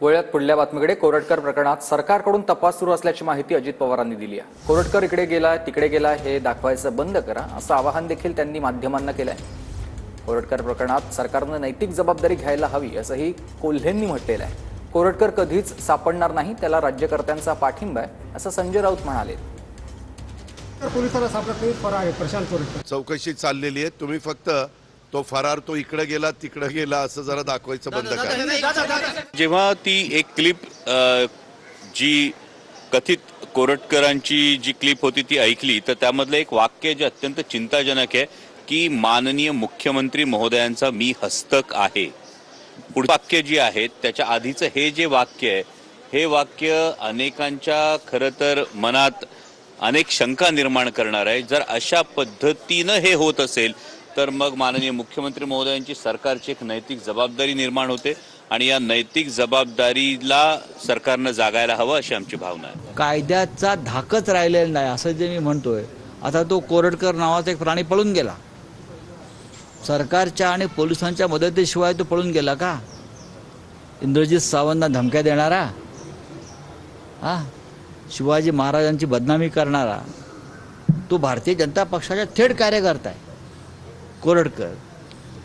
वळ्यात पुढल्या बातमीकडे कोरटकर प्रकरणात सरकारकडून तपास सुरू असल्याची माहिती अजित पवारांनी दिली आहे। कोरटकर इकडे गेला तिकडे गेला हे दाखवायचं बंद करा असं आवाहन देखील त्यांनी माध्यमांना केलंय। कोरटकर प्रकरणात सरकारने नैतिक जबाबदारी घ्यायला हवी असंही कोल्हेंनी म्हटलेलं आहे। कोरटकर कधीच सापडणार नाही, त्याला राज्यकर्त्यांचा पाठिंबा आहे असं संजय राऊत म्हणाले। पोलिसांना सापडत नाही, फरार आहे प्रशांत कोरटकर। चौकशी चाललेली आहे, तुम्ही फक्त तो फरार तो इकडे गेला तिकडे गेला असं जरा दाखवायचं बंद करा। जेव्हा ती एक क्लिप जी कथित कोरटकरांची जी क्लिप होती ती ऐकली तर त्यामधलं एक वाक्य जे अत्यंत चिंताजनक आहे की माननीय मुख्यमंत्री महोदयांचा मी हस्तक आहे। पुढचं वाक्य जे आहे त्याच्या आधीचं हे जे वाक्य आहे हे वाक्य अनेकांच्या खरं तर मनात अनेक शंका निर्माण करणार आहे। जर अशा पद्धतीनं हे होत असेल तर मग माननीय मुख्यमंत्री महोदयांची सरकारची एक नैतिक जबाबदारी निर्माण होते आणि या नैतिक जबाबदारीला सरकारनं जागायला हवं अशी आमची भावना आहे। कायद्याचा धाकच राहिलेला नाही असं जे मी म्हणतोय। आता तो कोरटकर नावाचा एक प्राणी पळून गेला, सरकारच्या आणि पोलिसांच्या मदतीशिवाय तो पळून गेला का? इंद्रजित सावंतला धमक्या देणारा, शिवाजी महाराजांची बदनामी करणारा तो भारतीय जनता पक्षाचा थेट कार्यकर्ता आहे कोरटकर,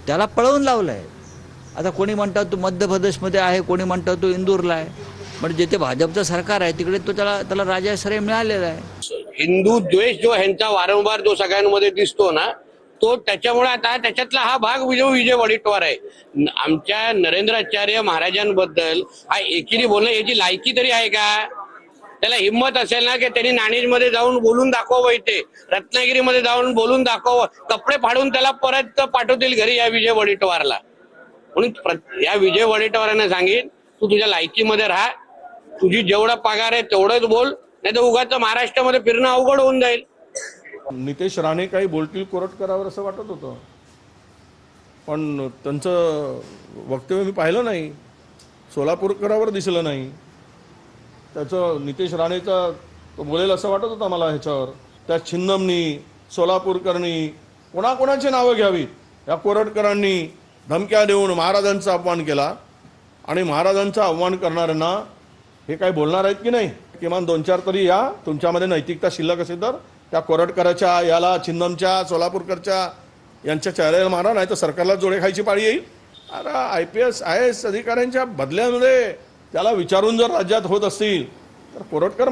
त्याला पळवून लावलंय। आता कोणी म्हणतात तो मध्य प्रदेशमध्ये आहे, कोणी म्हणतात तो इंदूरला आहे, म्हणजे जिथे भाजपचं सरकार आहे तिकडे तो त्याला राजाश्रय मिळालेला आहे। हिंदू द्वेष जो ह्यांचा वारंवार जो सगळ्यांमध्ये दिसतो ना तो त्याच्यामुळे आता त्याच्यातला हा भाग विजय वडेट्टीवार आहे। आमच्या नरेंद्राचार्य महाराजांबद्दल हा एकीने बोलणं याची लायकी तरी आहे का? त्याला हिंमत असेल ना की त्यांनी नाणीजमध्ये जाऊन बोलून दाखवावं, इथे रत्नागिरीमध्ये जाऊन बोलून दाखवावं, कपडे फाडून त्याला परत पाठवतील घरी या विजय वडेट्टीवारला। म्हणून या विजय वडेट्टीवारांना सांगेन तू तुझ्या लायकीमध्ये राहा, तुझी जेवढा पगार आहे तेवढंच बोल, नाही तर उगाच महाराष्ट्रामध्ये फिरणं अवघड होऊन जाईल। नितेश राणे काही बोलतील कोरटकरावर असं वाटत होतं, पण त्यांचं वक्तव्य मी पाहिलं नाही, सोलापूरकरावर दिसलं नाही। त्याचं नितेश राणेचा तो बोलेल असं वाटत होतं मला ह्याच्यावर। त्या छिन्नमनी सोलापूरकरनी कोणाकोणाची नावं घ्यावीत। या कोरटकरांनी धमक्या देऊन महाराजांचा अपमान केला आणि महाराजांचा अपमान करणाऱ्यांना हे काय बोलणार आहेत की नाही? किमान 2-4 तरी या तुमच्यामध्ये नैतिकता शिल्लक असेल तर त्या कोरटकराच्या याला छिन्नमच्या सोलापूरकरच्या यांच्या चेहऱ्याला मारा, नाही तर सरकारला जोडे खायची पाळी येईल। अरे IPS IAS अधिकाऱ्यांच्या बदल्यामध्ये त्याला विचारून जर राज्यात होत असतील तर कोरटकर